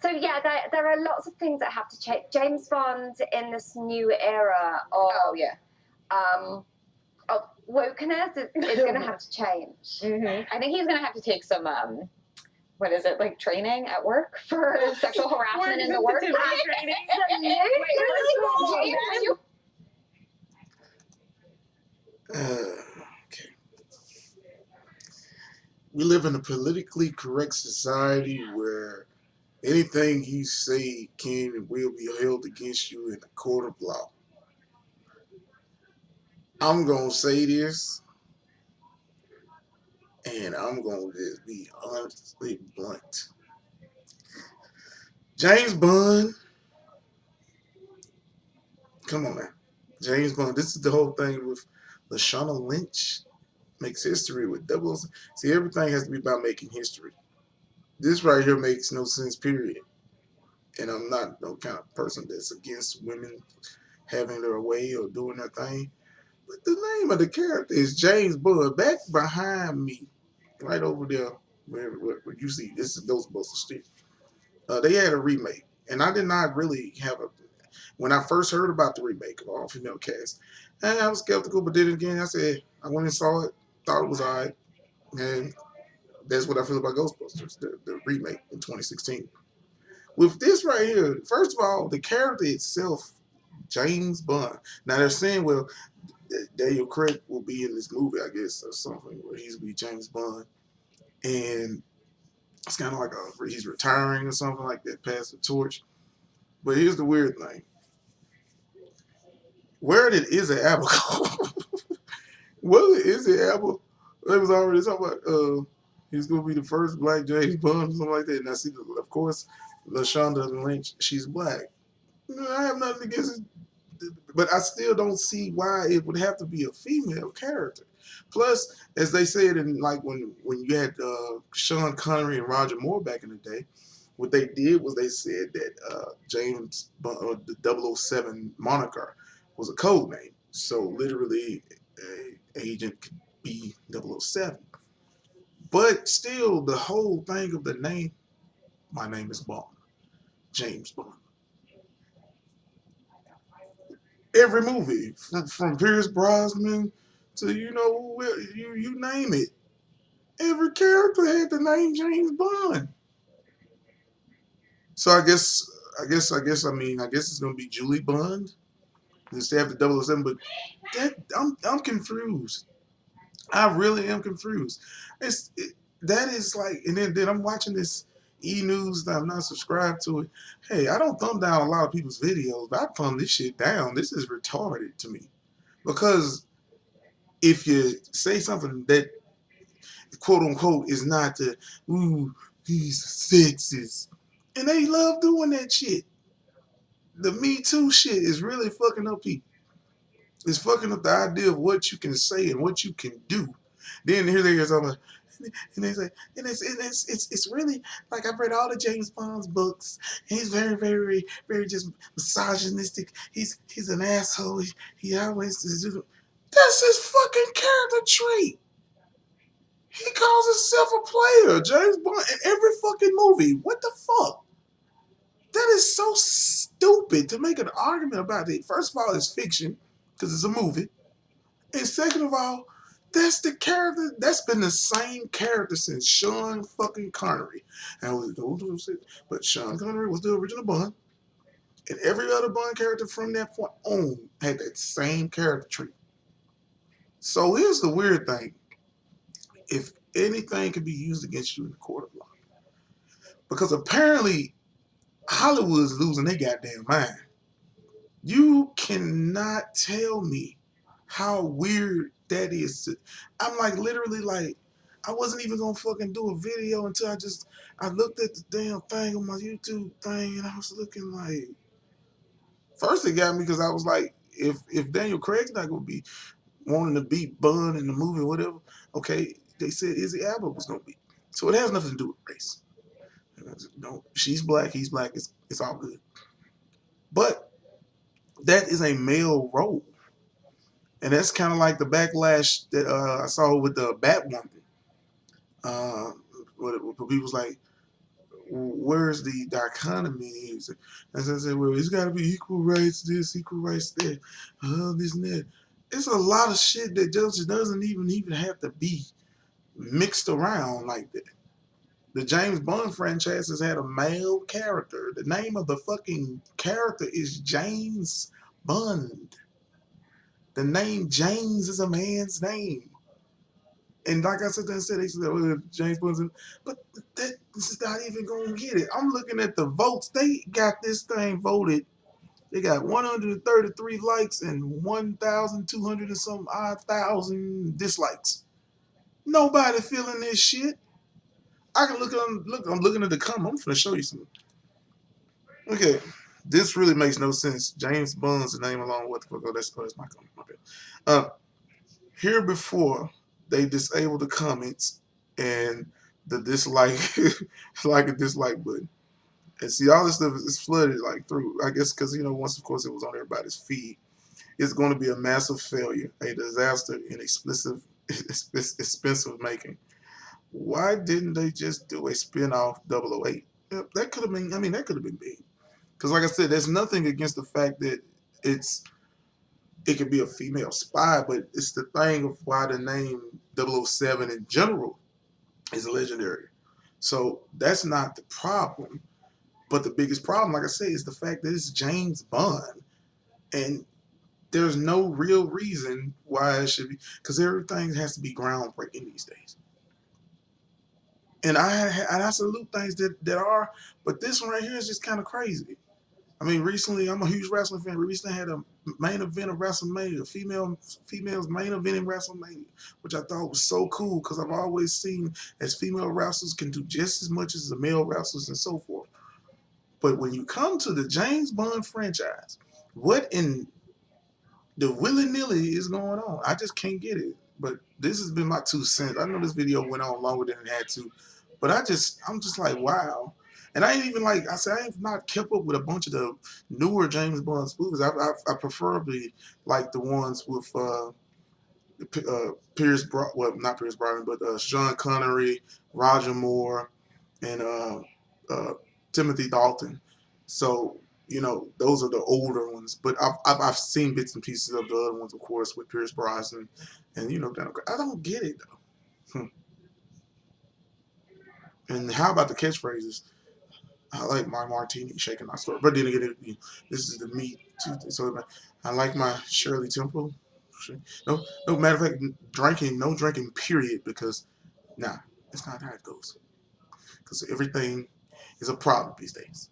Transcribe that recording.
So yeah, there are lots of things that have to change. James Bond in this new era of of wokeness is going to have to change. I think he's going to have to take some what is it, like training at work for sexual harassment in the workplace? Okay. We live in a politically correct society where anything you say can and will be held against you in a court of law. I'm going to say this, and I'm going to just be honestly blunt. James Bond, come on now. James Bond, this is the whole thing with Lashana Lynch. Makes history with doubles. See, everything has to be about making history. This right here makes no sense, period. And I'm not no kind of person that's against women having their way or doing their thing. But the name of the character is James Bond. Back behind me, right over there, where you see this is Ghostbusters stick. They had a remake, and I did not really have a. When I first heard about the remake of all female cast, and I was skeptical, but then again, I said I went and saw it, thought it was alright, and that's what I feel about Ghostbusters, the remake in 2016. With this right here, first of all, the character itself, James Bond. Now they're saying, well, Daniel Craig will be in this movie, I guess, or something, where he's be James Bond, and it's kind of like he's retiring or something like that, pass the torch. But here's the weird thing: where did Izzy Apple go? Well, Izzy Apple, they was already talking about he's gonna be the first black James Bond or something like that. And I see, of course, Lashana Lynch, she's black. I have nothing against it, but I still don't see why it would have to be a female character. Plus, as they said in like when you had Sean Connery and Roger Moore back in the day, what they did was they said that James the 007 moniker was a code name. So literally, agent could be 007. But still, the whole thing of the name, my name is Bond, James Bond. Every movie, from Pierce Brosnan to you name it, every character had the name James Bond. So I guess it's gonna be Julie Bond. Instead of the 007, but I'm confused. I really am confused. That is like, and then I'm watching this E-News that I'm not subscribed to it. Hey, I don't thumb down a lot of people's videos, but I thumb this shit down. This is retarded to me. Because if you say something that quote unquote is not the, ooh, he's sexist. And they love doing that shit. The Me Too shit is really fucking up people. It's fucking up the idea of what you can say and what you can do. Then here they are talking about, and they say, and it's really like I've read all the James Bond's books. And he's very, very, very just misogynistic. He's an asshole. He always that's his fucking character trait. He calls himself a player, James Bond, in every fucking movie. What the fuck? That is so stupid to make an argument about it. First of all, it's fiction because it's a movie, and second of all, that's the character. That's been the same character since Sean fucking Connery. But Sean Connery was the original Bond, and every other Bond character from that point on had that same character trait. So here's the weird thing: if anything can be used against you in the court of law, because apparently Hollywood's losing their goddamn mind. You cannot tell me how weird that is. I'm like literally like, I wasn't even gonna fucking do a video until I looked at the damn thing on my YouTube thing and I was looking like, first it got me because I was like, if Daniel Craig's not gonna be wanting to beat Bun in the movie or whatever, okay, they said Izzy Elba was gonna be. So it has nothing to do with race. No, she's black, he's black, it's all good. But that is a male role. And that's kind of like the backlash that I saw with the Batwoman. Where people was like, where's the dichotomy? As I said, well, it's got to be equal rights this, equal rights that, this and that. It's a lot of shit that just doesn't even have to be mixed around like that. The James Bond franchise has had a male character. The name of the fucking character is James Bond. The name James is a man's name. And like I said, they said well, James Bond's in, but that this is not even gonna get it. I'm looking at the votes. They got this thing voted. They got 133 likes and 1,200 and some odd thousand dislikes. Nobody feeling this shit. I can look. I'm looking at the comment. I'm finna show you something. Okay, this really makes no sense. James Bond's the name alone. What the fuck? Oh, that's my comment. My bad. Here before they disable the comments and the dislike, like a dislike button, and see all this stuff is flooded like through. I guess because once of course it was on everybody's feed, it's going to be a massive failure, a disaster, and expensive making. Why didn't they just do a spin-off 008? That could have been. I mean, that could have been big. Because like I said, there's nothing against the fact that it could be a female spy, but it's the thing of why the name 007 in general is legendary. So that's not the problem. But the biggest problem, like I say, is the fact that it's James Bond. And there's no real reason why it should be, because everything has to be groundbreaking these days. And I salute things that are, but this one right here is just kind of crazy. I mean, recently, I'm a huge wrestling fan. We recently had a main event of WrestleMania, females main event in WrestleMania, which I thought was so cool because I've always seen as female wrestlers can do just as much as the male wrestlers and so forth. But when you come to the James Bond franchise, what in the willy-nilly is going on? I just can't get it. But this has been my 2 cents. I know this video went on longer than it had to, but I'm just like, wow. And I ain't even like I said, I ain't not kept up with a bunch of the newer James Bond movies. I preferably like the ones with not Pierce Brosnan, but Sean Connery, Roger Moore, and Timothy Dalton. So those are the older ones. But I've seen bits and pieces of the other ones, of course, with Pierce Brosnan, and I don't get it though. And how about the catchphrases? I like my martini shaking my store, but then again, this is the meat. So I like my Shirley Temple. No matter of fact, no drinking, period, because nah, it's not how it goes. Because everything is a problem these days.